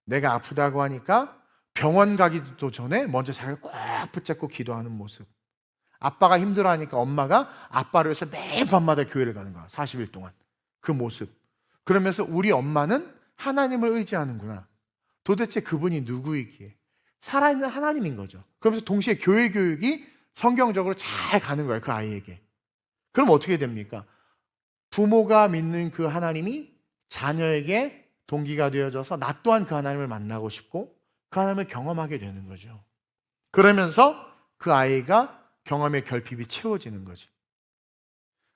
내가 아프다고 하니까 병원 가기도 전에 먼저 자기를 꼭 붙잡고 기도하는 모습, 아빠가 힘들어하니까 엄마가 아빠를 위해서 매일 밤마다 교회를 가는 거야. 40일 동안. 그 모습. 그러면서 우리 엄마는 하나님을 의지하는구나. 도대체 그분이 누구이기에? 살아있는 하나님인 거죠. 그러면서 동시에 교회 교육이 성경적으로 잘 가는 거예요. 그 아이에게. 그럼 어떻게 됩니까? 부모가 믿는 그 하나님이 자녀에게 동기가 되어져서 나 또한 그 하나님을 만나고 싶고 그 하나님을 경험하게 되는 거죠. 그러면서 그 아이가 경험의 결핍이 채워지는 거지.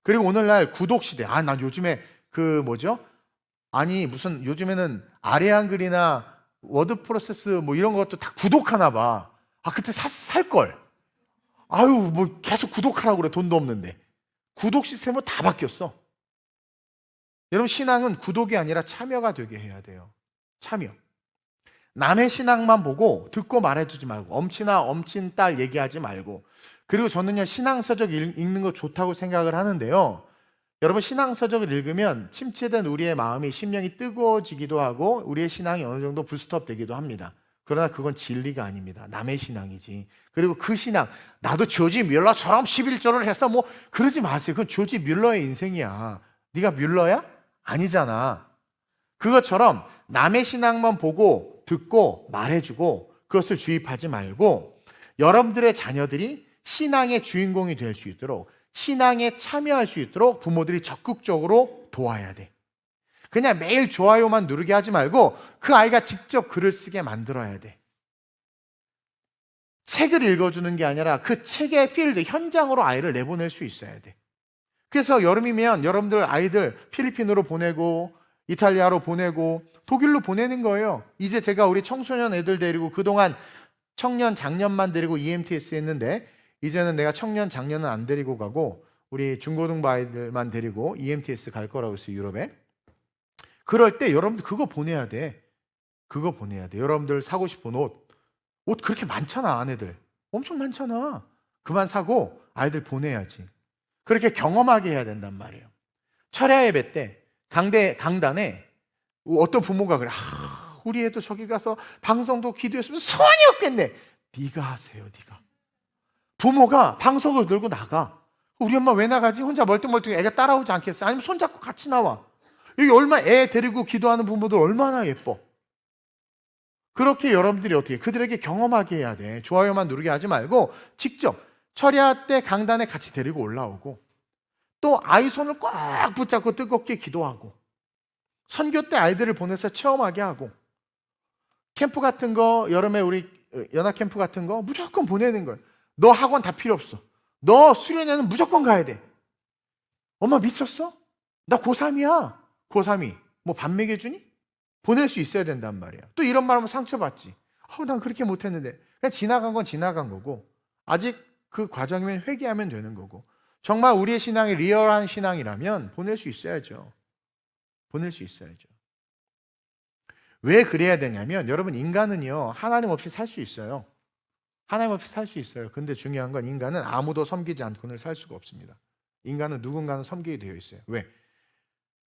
그리고 오늘날 구독 시대. 난 요즘에 무슨 요즘에는 아래 한글이나 워드 프로세스 뭐 이런 것도 다 구독하나 봐. 그때 살 걸. 뭐 계속 구독하라고 그래. 돈도 없는데. 구독 시스템으로 다 바뀌었어. 여러분, 신앙은 구독이 아니라 참여가 되게 해야 돼요. 참여. 남의 신앙만 보고 듣고 말해주지 말고, 엄친아 엄친 딸 얘기하지 말고. 그리고 저는요, 신앙서적 읽는 거 좋다고 생각을 하는데요, 여러분, 신앙서적을 읽으면 침체된 우리의 마음이, 심령이 뜨거워지기도 하고 우리의 신앙이 어느 정도 부스트업 되기도 합니다. 그러나 그건 진리가 아닙니다. 남의 신앙이지. 그리고 그 신앙, 나도 조지 뮬러처럼 11조를 해서 뭐 그러지 마세요. 그건 조지 뮬러의 인생이야. 네가 뮬러야? 아니잖아. 그것처럼 남의 신앙만 보고 듣고 말해주고 그것을 주입하지 말고, 여러분들의 자녀들이 신앙의 주인공이 될 수 있도록, 신앙에 참여할 수 있도록 부모들이 적극적으로 도와야 돼. 그냥 매일 좋아요만 누르게 하지 말고 그 아이가 직접 글을 쓰게 만들어야 돼. 책을 읽어주는 게 아니라 그 책의 필드, 현장으로 아이를 내보낼 수 있어야 돼. 그래서 여름이면 여러분들 아이들 필리핀으로 보내고 이탈리아로 보내고 독일로 보내는 거예요. 이제 제가 우리 청소년 애들 데리고, 그동안 청년 장년만 데리고 EMTS 했는데 이제는 내가 청년 장년은 안 데리고 가고 우리 중고등부 아이들만 데리고 EMTS 갈 거라고 했어요, 유럽에. 그럴 때 여러분들 그거 보내야 돼. 그거 보내야 돼. 여러분들 사고 싶은 옷 그렇게 많잖아. 아내들 엄청 많잖아. 그만 사고 아이들 보내야지. 그렇게 경험하게 해야 된단 말이에요. 철야 예배 때 강단에 어떤 부모가 그래, 우리 애도 저기 가서 방송도 기도했으면 소원이 없겠네. 네가 하세요. 네가. 부모가 방송을 들고 나가. 우리 엄마 왜 나가지? 혼자 멀뚱멀뚱 애가 따라오지 않겠어? 아니면 손잡고 같이 나와. 여기 애 데리고 기도하는 부모들 얼마나 예뻐. 그렇게 여러분들이 어떻게 그들에게 경험하게 해야 돼. 좋아요만 누르게 하지 말고 직접 철야 때 강단에 같이 데리고 올라오고, 또 아이 손을 꼭 붙잡고 뜨겁게 기도하고, 선교 때 아이들을 보내서 체험하게 하고, 캠프 같은 거, 여름에 우리 연합 캠프 같은 거 무조건 보내는 거예요. 너 학원 다 필요 없어. 너 수련회는 무조건 가야 돼. 엄마 미쳤어? 나 고3이야. 고3이 뭐 밥 먹여주니? 보낼 수 있어야 된단 말이야. 또 이런 말 하면 상처받지. 난 그렇게 못했는데. 그냥 지나간 건 지나간 거고, 아직 그 과정이면 회개하면 되는 거고, 정말 우리의 신앙이 리얼한 신앙이라면 보낼 수 있어야죠. 보낼 수 있어야죠. 왜 그래야 되냐면 여러분, 인간은요 하나님 없이 살 수 있어요. 하나님 없이 살 수 있어요. 근데 중요한 건 인간은 아무도 섬기지 않고는 살 수가 없습니다. 인간은 누군가는 섬기게 되어 있어요. 왜?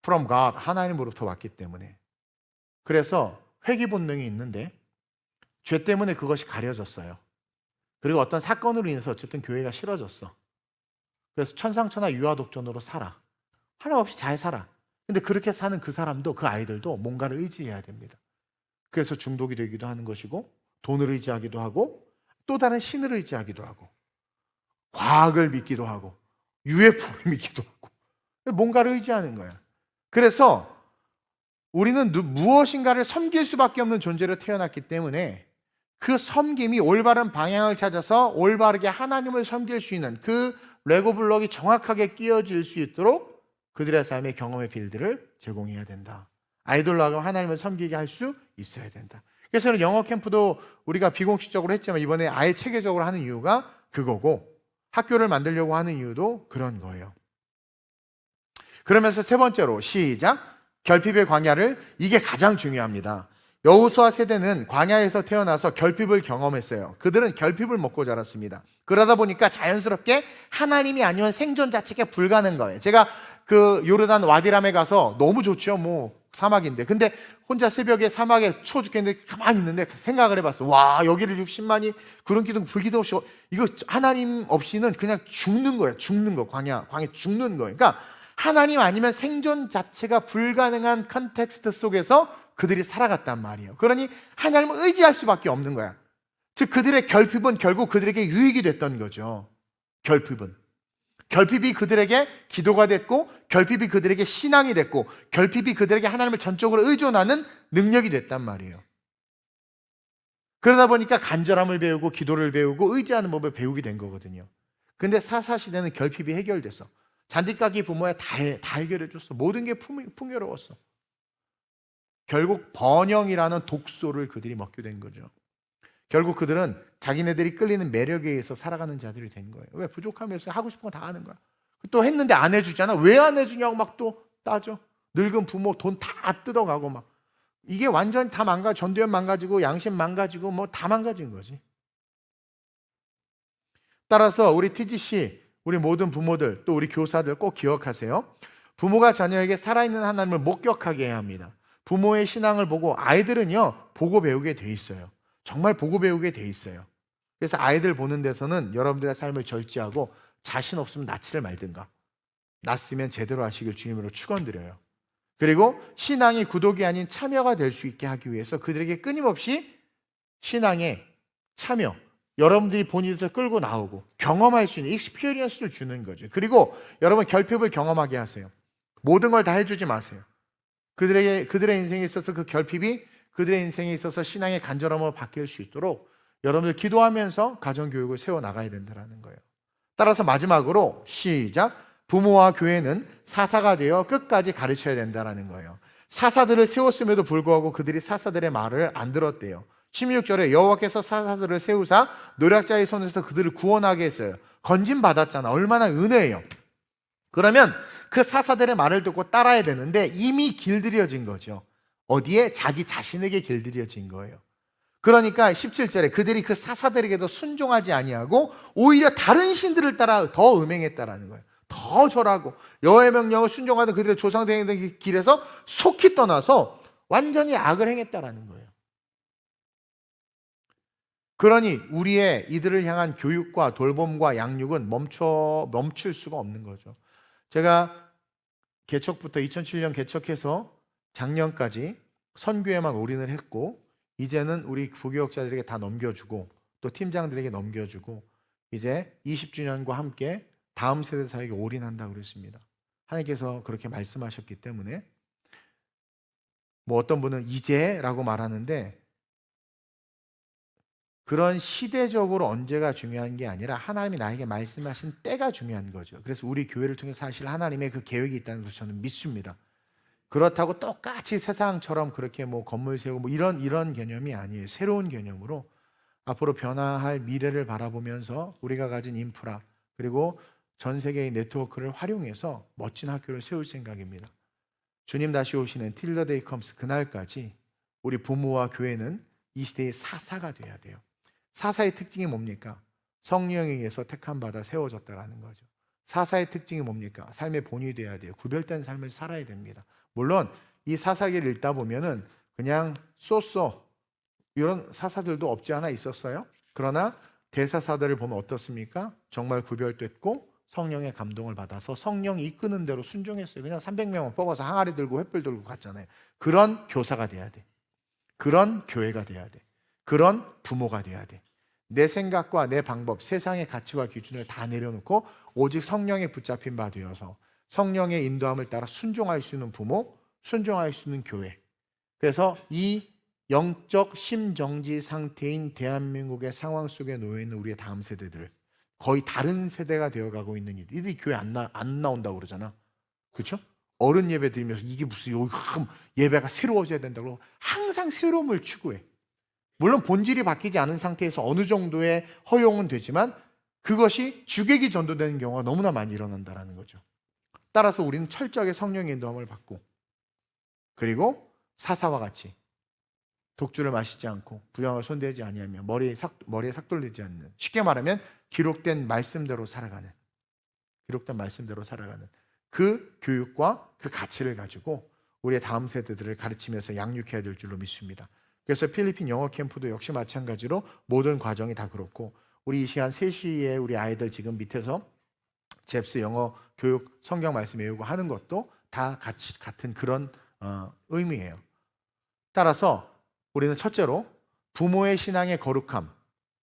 From God, 하나님으로부터 왔기 때문에. 그래서 회귀 본능이 있는데 죄 때문에 그것이 가려졌어요. 그리고 어떤 사건으로 인해서 어쨌든 교회가 싫어졌어. 그래서 천상천하 유아독존으로 살아. 하나님 없이 잘 살아. 근데 그렇게 사는 그 사람도, 그 아이들도 뭔가를 의지해야 됩니다. 그래서 중독이 되기도 하는 것이고, 돈을 의지하기도 하고, 또 다른 신을 의지하기도 하고, 과학을 믿기도 하고, UFO를 믿기도 하고, 뭔가를 의지하는 거야. 그래서 우리는 무엇인가를 섬길 수밖에 없는 존재로 태어났기 때문에 그 섬김이 올바른 방향을 찾아서 올바르게 하나님을 섬길 수 있는 그 레고 블록이 정확하게 끼워질 수 있도록 그들의 삶의 경험의 필드를 제공해야 된다. 아이돌로 하여금 하나님을 섬기게 할 수 있어야 된다. 그래서 영어 캠프도 우리가 비공식적으로 했지만 이번에 아예 체계적으로 하는 이유가 그거고, 학교를 만들려고 하는 이유도 그런 거예요. 그러면서 세 번째로 시작. 결핍의 광야를, 이게 가장 중요합니다. 여호수아 세대는 광야에서 태어나서 결핍을 경험했어요. 그들은 결핍을 먹고 자랐습니다. 그러다 보니까 자연스럽게 하나님이 아니면 생존 자체가 불가능한 거예요. 제가 그 요르단 와디람에 가서 너무 좋죠. 뭐 사막인데. 근데 혼자 새벽에 사막에 추워 죽겠는데 가만히 있는데 생각을 해봤어. 와, 여기를 60만이 구름 기둥 불기둥 없이, 이거 하나님 없이는 그냥 죽는 거예요. 죽는 거. 광야 죽는 거예요. 그러니까 하나님 아니면 생존 자체가 불가능한 컨텍스트 속에서 그들이 살아갔단 말이에요. 그러니 하나님을 의지할 수밖에 없는 거야. 즉 그들의 결핍은 결국 그들에게 유익이 됐던 거죠. 결핍이 그들에게 기도가 됐고, 결핍이 그들에게 신앙이 됐고, 결핍이 그들에게 하나님을 전적으로 의존하는 능력이 됐단 말이에요. 그러다 보니까 간절함을 배우고 기도를 배우고 의지하는 법을 배우게 된 거거든요. 근데 사사시대는 결핍이 해결됐어. 잔디까기 부모야 다 해결해 줬어. 모든 게 풍요로웠어. 결국 번영이라는 독소를 그들이 먹게 된 거죠. 결국 그들은 자기네들이 끌리는 매력에 의해서 살아가는 자들이 된 거예요. 왜? 부족함이 없어요. 하고 싶은 거 다 하는 거야. 또 했는데 안 해주잖아. 왜 안 해주냐고 막 또 따져. 늙은 부모 돈 다 뜯어가고 막. 이게 완전히 다 전두엽 망가지고 양심 망가지고 뭐 다 망가진 거지. 따라서 우리 TGC, 우리 모든 부모들, 또 우리 교사들 꼭 기억하세요. 부모가 자녀에게 살아있는 하나님을 목격하게 해야 합니다. 부모의 신앙을 보고 아이들은요, 보고 배우게 돼 있어요. 정말 보고 배우게 돼 있어요. 그래서 아이들 보는 데서는 여러분들의 삶을 절제하고 자신 없으면 낳지를 말든가, 낳았으면 제대로 하시길 주님으로 축원드려요. 그리고 신앙이 구독이 아닌 참여가 될 수 있게 하기 위해서 그들에게 끊임없이 신앙의 참여, 여러분들이 본인에서 끌고 나오고 경험할 수 있는 익스피리언스를 주는 거죠. 그리고 여러분 결핍을 경험하게 하세요. 모든 걸 다 해주지 마세요. 그들의 인생에 있어서 그 결핍이 그들의 인생에 있어서 신앙의 간절함으로 바뀔 수 있도록 여러분들 기도하면서 가정교육을 세워나가야 된다는 거예요. 따라서 마지막으로 시작. 부모와 교회는 사사가 되어 끝까지 가르쳐야 된다는 거예요. 사사들을 세웠음에도 불구하고 그들이 사사들의 말을 안 들었대요. 16절에 여호와께서 사사들을 세우사 노략자의 손에서 그들을 구원하게 했어요. 건진 받았잖아. 얼마나 은혜예요. 그러면 그 사사들의 말을 듣고 따라야 되는데 이미 길들여진 거죠. 어디에? 자기 자신에게 길들여진 거예요. 그러니까 17절에 그들이 그 사사들에게도 순종하지 아니하고 오히려 다른 신들을 따라 더 음행했다라는 거예요. 더 절하고 여호와의 명령을 순종하던 그들의 조상들의 행했던 길에서 속히 떠나서 완전히 악을 행했다라는 거예요. 그러니 우리의 이들을 향한 교육과 돌봄과 양육은 멈출 수가 없는 거죠. 제가 개척부터 2007년 개척해서 작년까지 선교에만 올인을 했고, 이제는 우리 부교역자들에게 다 넘겨주고 또 팀장들에게 넘겨주고 이제 20주년과 함께 다음 세대 사역에 올인한다고 그랬습니다. 하나님께서 그렇게 말씀하셨기 때문에, 뭐 어떤 분은 이제라고 말하는데 그런 시대적으로 언제가 중요한 게 아니라 하나님이 나에게 말씀하신 때가 중요한 거죠. 그래서 우리 교회를 통해서 사실 하나님의 그 계획이 있다는 것을 저는 믿습니다. 그렇다고 똑같이 세상처럼 그렇게 뭐 건물 세우고 뭐 이런 개념이 아니에요. 새로운 개념으로 앞으로 변화할 미래를 바라보면서 우리가 가진 인프라, 그리고 전 세계의 네트워크를 활용해서 멋진 학교를 세울 생각입니다. 주님 다시 오시는 Till the day comes 그날까지 우리 부모와 교회는 이 시대의 사사가 돼야 돼요. 사사의 특징이 뭡니까? 성령에 의해서 택함받아 세워졌다라는 거죠. 사사의 특징이 뭡니까? 삶의 본이 돼야 돼요. 구별된 삶을 살아야 됩니다. 물론 이 사사기를 읽다 보면은 그냥 쏘쏘 이런 사사들도 없지 않아 있었어요. 그러나 대사사들을 보면 어떻습니까? 정말 구별됐고 성령의 감동을 받아서 성령이 이끄는 대로 순종했어요. 그냥 300명만 뽑아서 항아리 들고 횃불 들고 갔잖아요. 그런 교사가 돼야 돼. 그런 교회가 돼야 돼. 그런 부모가 돼야 돼. 내 생각과 내 방법, 세상의 가치와 기준을 다 내려놓고 오직 성령에 붙잡힌 바 되어서 성령의 인도함을 따라 순종할 수 있는 부모, 순종할 수 있는 교회. 그래서 이 영적 심정지 상태인 대한민국의 상황 속에 놓여 있는 우리의 다음 세대들, 거의 다른 세대가 되어가고 있는 이들이 교회 안 나온다고 그러잖아. 그렇죠? 어른 예배 드리면서 이게 무슨 예배가 새로워져야 된다고 항상 새로움을 추구해. 물론 본질이 바뀌지 않은 상태에서 어느 정도의 허용은 되지만 그것이 주객이 전도되는 경우가 너무나 많이 일어난다는 거죠. 따라서 우리는 철저하게 성령의 인도함을 받고, 그리고 사사와 같이 독주를 마시지 않고 부정을 손대지 아니하며 머리에 삭돌리지 않는, 쉽게 말하면 기록된 말씀대로 살아가는 그 교육과 그 가치를 가지고 우리의 다음 세대들을 가르치면서 양육해야 될 줄로 믿습니다. 그래서 필리핀 영어 캠프도 역시 마찬가지로 모든 과정이 다 그렇고, 우리 이 시간 3시에 우리 아이들 지금 밑에서 잽스 영어 교육 성경 말씀 외우고 하는 것도 다 같은 그런 의미예요. 따라서 우리는 첫째로 부모의 신앙의 거룩함,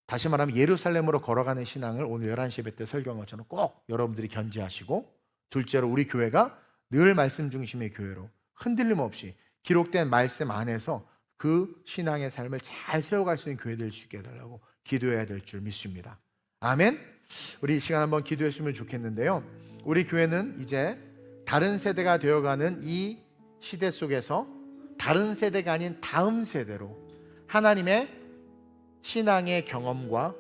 다시 말하면 예루살렘으로 걸어가는 신앙을 오늘 11시 예배 때 설교한 것처럼 꼭 여러분들이 견지하시고, 둘째로 우리 교회가 늘 말씀 중심의 교회로 흔들림 없이 기록된 말씀 안에서 그 신앙의 삶을 잘 세워갈 수 있는 교회 될 수 있게 해달라고 기도해야 될 줄 믿습니다. 아멘. 우리 이 시간 한번 기도했으면 좋겠는데요, 우리 교회는 이제 다른 세대가 되어가는 이 시대 속에서 다른 세대가 아닌 다음 세대로 하나님의 신앙의 경험과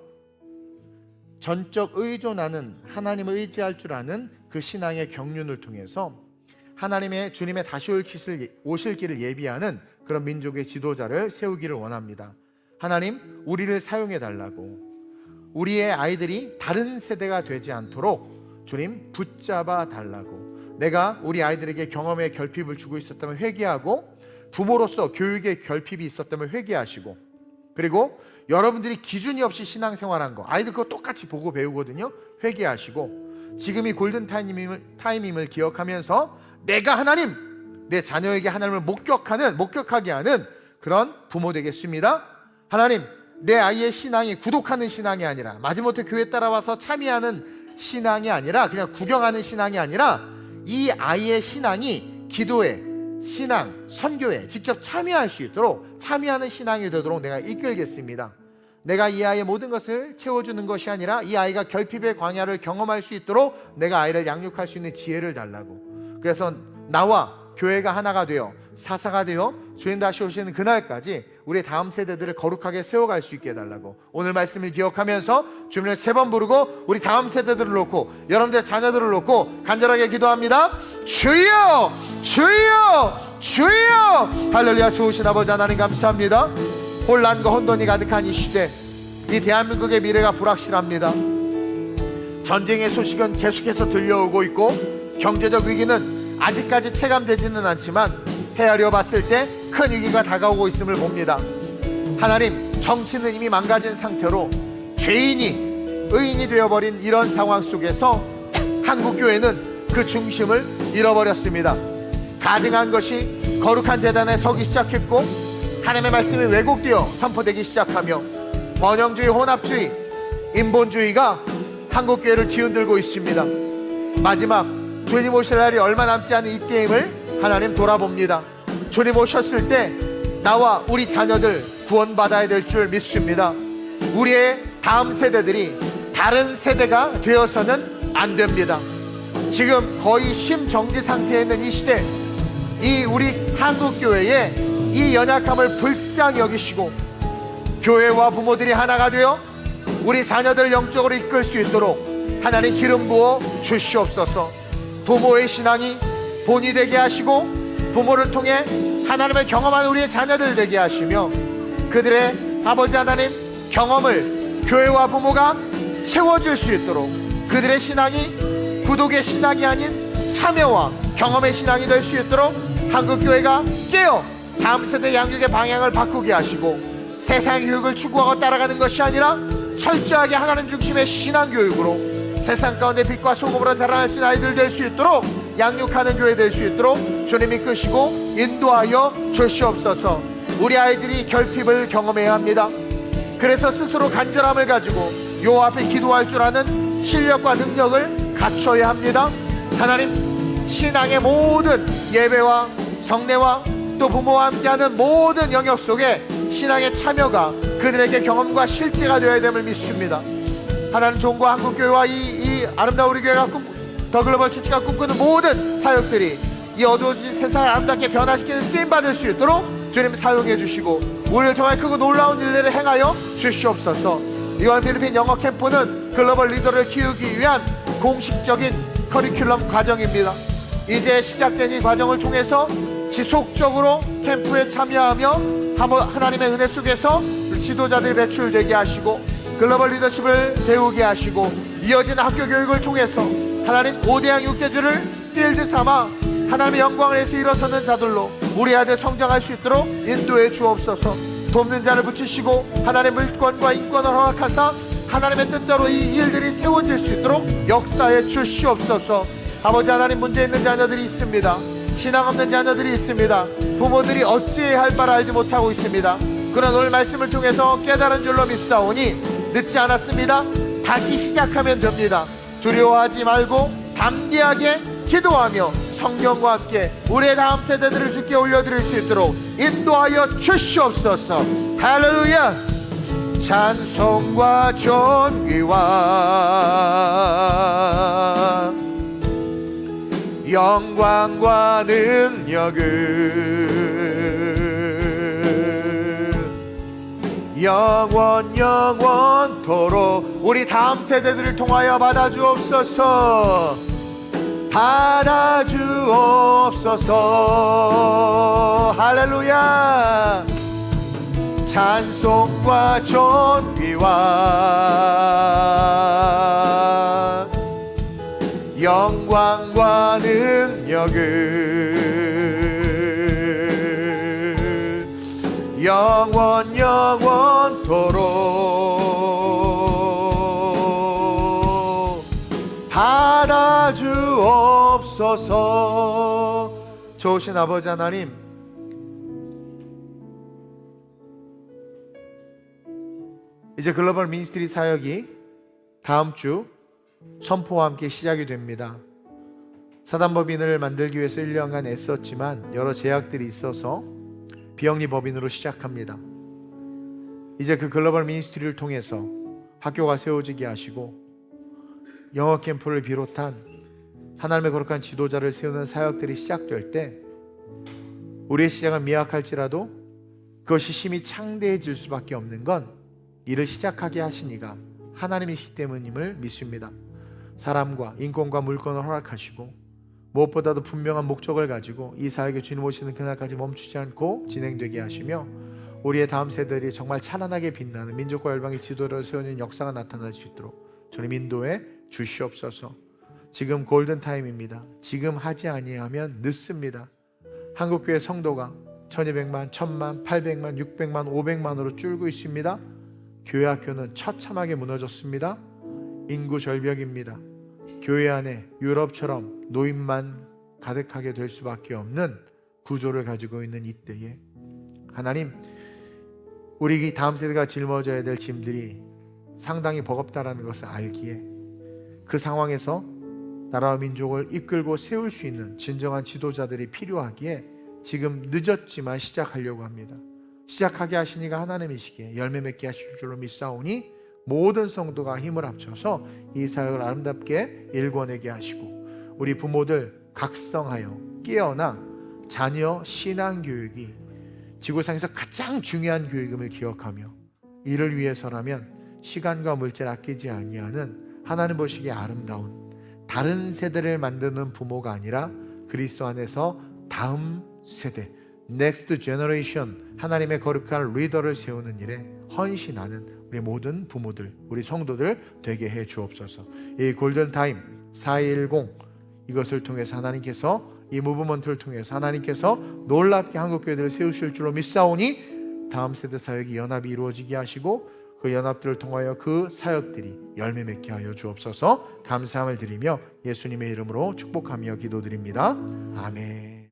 전적 의존하는, 하나님을 의지할 줄 아는 그 신앙의 경륜을 통해서 하나님의 주님의 다시 오실 길을 예비하는 그런 민족의 지도자를 세우기를 원합니다. 하나님, 우리를 사용해 달라고, 우리의 아이들이 다른 세대가 되지 않도록 주님 붙잡아 달라고, 내가 우리 아이들에게 경험의 결핍을 주고 있었다면 회개하고, 부모로서 교육의 결핍이 있었다면 회개하시고, 그리고 여러분들이 기준이 없이 신앙생활한 거 아이들 그거 똑같이 보고 배우거든요. 회개하시고, 지금이 골든 타임임을 기억하면서 내가 하나님, 내 자녀에게 하나님을 목격하게 하는 그런 부모 되겠습니다. 하나님, 내 아이의 신앙이 구독하는 신앙이 아니라, 마지못해 교회 따라와서 참여하는 신앙이 아니라, 그냥 구경하는 신앙이 아니라, 이 아이의 신앙이 기도에, 신앙, 선교에 직접 참여할 수 있도록 참여하는 신앙이 되도록 내가 이끌겠습니다. 내가 이 아이의 모든 것을 채워주는 것이 아니라 이 아이가 결핍의 광야를 경험할 수 있도록 내가 아이를 양육할 수 있는 지혜를 달라고. 그래서 나와 교회가 하나가 되어 사사가 되어 주님 다시 오시는 그날까지 우리의 다음 세대들을 거룩하게 세워갈 수 있게 해달라고, 오늘 말씀을 기억하면서 주님을 3번 부르고 우리 다음 세대들을 놓고 여러분들의 자녀들을 놓고 간절하게 기도합니다. 주여, 주여, 주여. 할렐루야. 좋으신 아버지 하나님 감사합니다. 혼란과 혼돈이 가득한 이 시대, 이 대한민국의 미래가 불확실합니다. 전쟁의 소식은 계속해서 들려오고 있고, 경제적 위기는 아직까지 체감되지는 않지만 헤아려 봤을 때 큰 위기가 다가오고 있음을 봅니다. 하나님, 정치는 이미 망가진 상태로 죄인이 의인이 되어버린 이런 상황 속에서 한국교회는 그 중심을 잃어버렸습니다. 가증한 것이 거룩한 제단에 서기 시작했고, 하나님의 말씀이 왜곡되어 선포되기 시작하며 번영주의, 혼합주의, 인본주의가 한국교회를 뒤흔들고 있습니다. 마지막 주님 오실 날이 얼마 남지 않은 이때임을 하나님 돌아봅니다. 주님 오셨을 때 나와 우리 자녀들 구원받아야 될 줄 믿습니다. 우리의 다음 세대들이 다른 세대가 되어서는 안 됩니다. 지금 거의 심정지 상태에 있는 이 시대, 이 우리 한국교회의 이 연약함을 불쌍히 여기시고 교회와 부모들이 하나가 되어 우리 자녀들 영적으로 이끌 수 있도록 하나님 기름 부어 주시옵소서. 부모의 신앙이 본이 되게 하시고 부모를 통해 하나님을 경험한 우리의 자녀들 되게 하시며 그들의 아버지 하나님 경험을 교회와 부모가 채워줄 수 있도록 그들의 신앙이 구독의 신앙이 아닌 참여와 경험의 신앙이 될 수 있도록 한국교회가 깨어 다음 세대 양육의 방향을 바꾸게 하시고 세상 교육을 추구하고 따라가는 것이 아니라 철저하게 하나님 중심의 신앙교육으로 세상 가운데 빛과 소금으로 자라날 수 있는 아이들 될 수 있도록 양육하는 교회 될 수 있도록 주님이 끄시고 인도하여 주시옵소서. 우리 아이들이 결핍을 경험해야 합니다. 그래서 스스로 간절함을 가지고 요 앞에 기도할 줄 아는 실력과 능력을 갖춰야 합니다. 하나님, 신앙의 모든 예배와 성례와 또 부모와 함께하는 모든 영역 속에 신앙의 참여가 그들에게 경험과 실제가 되어야 됨을 믿습니다. 하나님, 종과 한국교회와 이 아름다운 우리 교회가 더 글로벌 처치가 꿈꾸는 모든 사역들이 이 어두워진 세상을 아름답게 변화시키는 쓰임받을 수 있도록 주님 사용해 주시고 우리를 통해 크고 놀라운 일들을 행하여 주시옵소서. 이번 필리핀 영어 캠프는 글로벌 리더를 키우기 위한 공식적인 커리큘럼 과정입니다. 이제 시작된 이 과정을 통해서 지속적으로 캠프에 참여하며 하나님의 은혜 속에서 지도자들이 배출되게 하시고 글로벌 리더십을 배우게 하시고 이어지는 학교 교육을 통해서 하나님 5대양 6대주를 필드 삼아 하나님의 영광을 위해서 일어서는 자들로 우리 아들 성장할 수 있도록 인도해 주옵소서. 돕는 자를 붙이시고 하나님의 물권과 인권을 허락하사 하나님의 뜻대로 이 일들이 세워질 수 있도록 역사해 주시옵소서. 아버지 하나님, 문제 있는 자녀들이 있습니다. 신앙 없는 자녀들이 있습니다. 부모들이 어찌해야 할 바를 알지 못하고 있습니다. 그러나 오늘 말씀을 통해서 깨달은 줄로 믿사오니 늦지 않았습니다. 다시 시작하면 됩니다. 두려워하지 말고 담대하게 기도하며 성령과 함께 우리의 다음 세대들을 주께 올려드릴 수 있도록 인도하여 주시옵소서. 할렐루야. 찬송과 존귀와 영광과 능력을 영원토록 우리 다음 세대들을 통하여 받아주옵소서. 받아주옵소서. 할렐루야. 찬송과 존귀와 영광과 능력을 영원토록 받아주옵소서. 좋으신 아버지 하나님, 이제 글로벌 미니스트리 사역이 다음 주 선포와 함께 시작이 됩니다. 사단법인을 만들기 위해서 1년간 애썼지만 여러 제약들이 있어서 비영리 법인으로 시작합니다. 이제 그 글로벌 미니스트리를 통해서 학교가 세워지게 하시고 영어 캠프를 비롯한 하나님의 거룩한 지도자를 세우는 사역들이 시작될 때 우리의 시작은 미약할지라도 그것이 심히 창대해질 수밖에 없는 건 이를 시작하게 하신 이가 하나님이시기 때문임을 믿습니다. 사람과 인권과 물권을 허락하시고 무엇보다도 분명한 목적을 가지고 이 사역에 주님 오시는 그날까지 멈추지 않고 진행되게 하시며 우리의 다음 세대들이 정말 찬란하게 빛나는 민족과 열방의 지도를 세우는 역사가 나타날 수 있도록 주님 인도해 주시옵소서. 지금 골든타임입니다. 지금 하지 아니하면 늦습니다. 한국교회 성도가 1200만, 1000만, 800만, 600만, 500만으로 줄고 있습니다. 교회 학교는 처참하게 무너졌습니다. 인구 절벽입니다. 교회 안에 유럽처럼 노인만 가득하게 될 수밖에 없는 구조를 가지고 있는 이때에 하나님, 우리 다음 세대가 짊어져야 될 짐들이 상당히 버겁다라는 것을 알기에 그 상황에서 나라와 민족을 이끌고 세울 수 있는 진정한 지도자들이 필요하기에 지금 늦었지만 시작하려고 합니다. 시작하게 하신 이가 하나님이시기에 열매 맺게 하실 줄로 믿사오니 모든 성도가 힘을 합쳐서 이 사역을 아름답게 일궈내게 하시고 우리 부모들 각성하여 깨어나 자녀 신앙교육이 지구상에서 가장 중요한 교육임을 기억하며 이를 위해서라면 시간과 물질 아끼지 아니하는 하나님 보시기에 아름다운 다른 세대를 만드는 부모가 아니라 그리스도 안에서 다음 세대, 넥스트 제너레이션, 하나님의 거룩한 리더를 세우는 일에 헌신하는 우리 모든 부모들, 우리 성도들 되게 해 주옵소서. 이 골든타임 410 이것을 통해서 하나님께서, 이 무브먼트를 통해서 하나님께서 놀랍게 한국교회들을 세우실 줄로 믿사오니 다음 세대 사역이 연합이 이루어지게 하시고 그 연합들을 통하여 그 사역들이 열매 맺게 하여 주옵소서. 감사함을 드리며 예수님의 이름으로 축복하며 기도드립니다. 아멘.